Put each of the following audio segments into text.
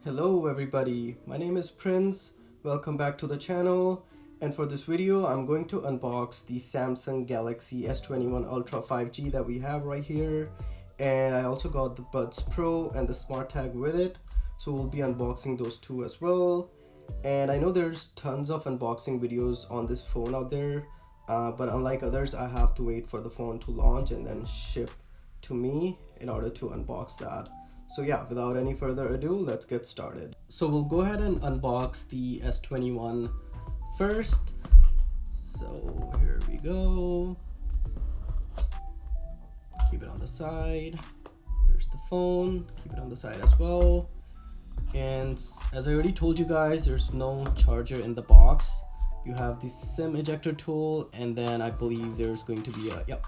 Hello everybody, my name is Prince. Welcome back to the channel, and for this video I'm going to unbox the Samsung Galaxy S21 Ultra 5G that we have right here, and I also got the Buds Pro and the SmartTag with it, so we'll be unboxing those two as well. And I know there's tons of unboxing videos on this phone out there, but unlike others I have to wait for the phone to launch and then ship to me in order to unbox that. So yeah, without any further ado, let's get started. So we'll go ahead and unbox the S21 first. So here we go. Keep it on the side. There's the phone. Keep it on the side as well. And as I already told you guys, there's no charger in the box. You have the SIM ejector tool, and then I believe there's going to be a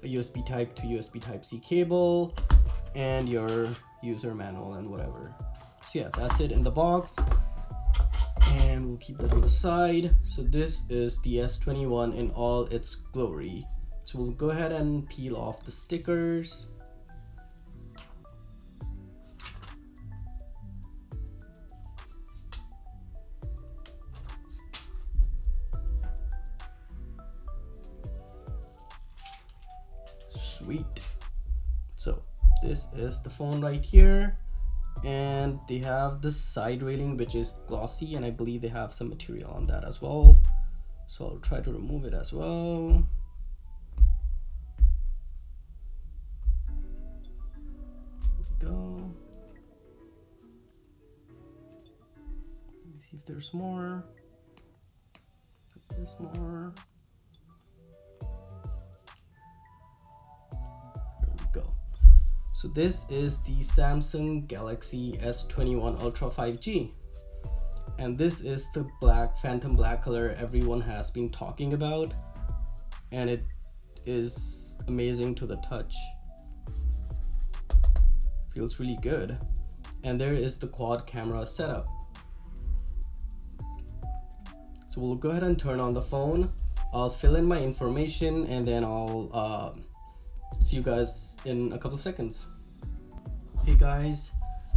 USB type to USB type C cable and your user manual and whatever. So yeah, that's it in the box, and we'll keep that on the side. So this is the S21 in all its glory. So we'll go ahead and peel off the stickers. Sweet. So this is the phone right here, and they have the side railing which is glossy, and I believe they have some material on that as well. So I'll try to remove it as well. There we go. Let me see if there's more. There's more. So this is the Samsung Galaxy S21 Ultra 5G, and this is the phantom black color everyone has been talking about, and it is amazing to the touch. Feels really good. And there is the quad camera setup. So we'll go ahead and turn on the phone. I'll fill in my information, and then I'll see you guys in a couple of seconds. Hey guys,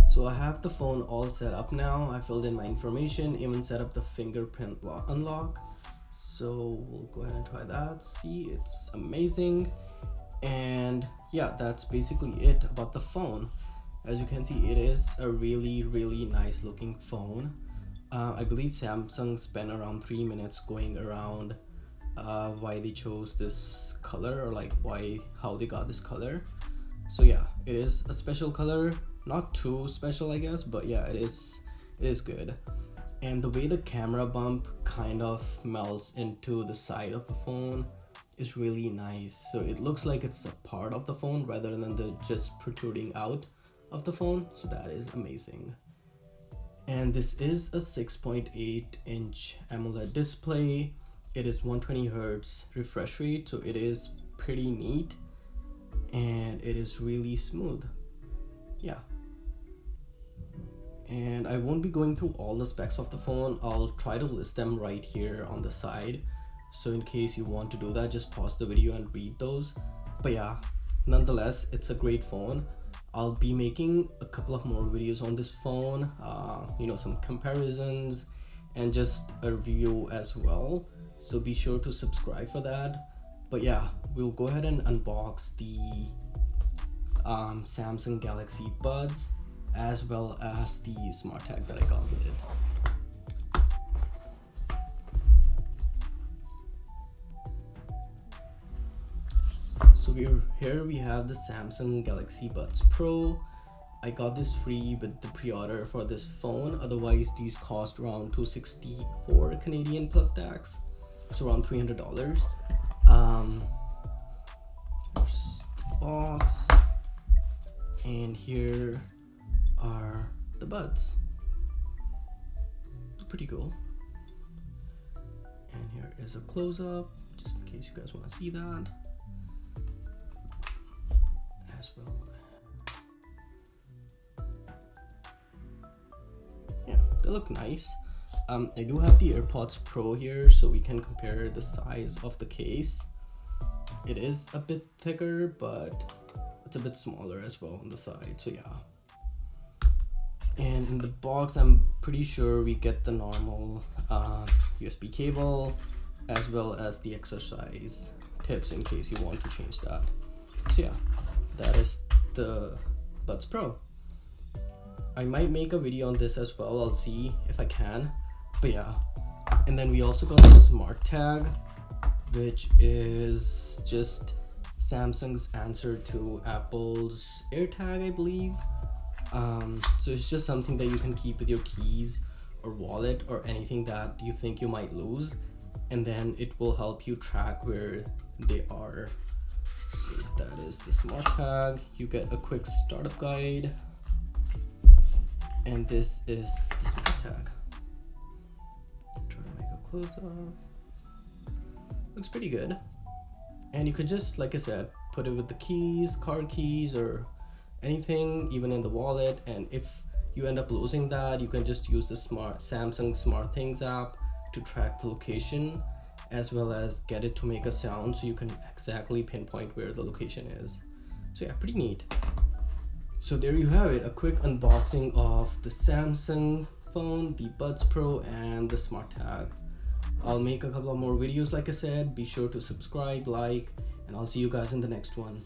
so I have the phone all set up now. I filled in my information, even set up the fingerprint unlock. So we'll go ahead and try that. See, it's amazing. And yeah, that's basically it about the phone. As you can see, it is a really nice looking phone. I believe Samsung spent around 3 minutes going around why they chose this color, or like how they got this color. So yeah, it is a special color, not too special I guess, but yeah, it is good. And the way the camera bump kind of melts into the side of the phone is really nice. So it looks like it's a part of the phone rather than just protruding out of the phone. So that is amazing. And this is a 6.8-inch AMOLED display. It is 120 Hz refresh rate, so it is pretty neat, and it is really smooth. Yeah. And I won't be going through all the specs of the phone. I'll try to list them right here on the side. So in case you want to do that, just pause the video and read those. But yeah, nonetheless, it's a great phone. I'll be making a couple of more videos on this phone, some comparisons and just a review as well. So be sure to subscribe for that. But yeah, we'll go ahead and unbox the Samsung Galaxy Buds as well as the SmartTag that I got with it. So here we have the Samsung Galaxy Buds Pro. I got this free with the pre-order for this phone. Otherwise these cost around $264 Canadian plus tax. It's around $300. Here's the box, and here are the buds. Pretty cool. And here is a close-up, just in case you guys want to see that as well. Yeah, they look nice. I do have the AirPods Pro here, so we can compare the size of the case. It is a bit thicker, but it's a bit smaller as well on the side, so yeah. And in the box, I'm pretty sure we get the normal USB cable, as well as the exercise tips in case you want to change that. So yeah, that is the Buds Pro. I might make a video on this as well, I'll see if I can, but yeah. And then we also got a SmartTag, which is just Samsung's answer to Apple's AirTag, I believe. So it's just something that you can keep with your keys or wallet or anything that you think you might lose, and then it will help you track where they are. So that is the SmartTag. You get a quick startup guide, and this is the SmartTag. Try to make a close up. Looks pretty good, and you could just, like I said, put it with the keys, card keys, or anything, even in the wallet. And if you end up losing that, you can just use the Samsung SmartThings app to track the location, as well as get it to make a sound so you can exactly pinpoint where the location is. So yeah, pretty neat. So there you have it, a quick unboxing of the Samsung phone, the Buds Pro and the SmartTag. I'll make a couple of more videos, like I said. Be sure to subscribe, like, and I'll see you guys in the next one.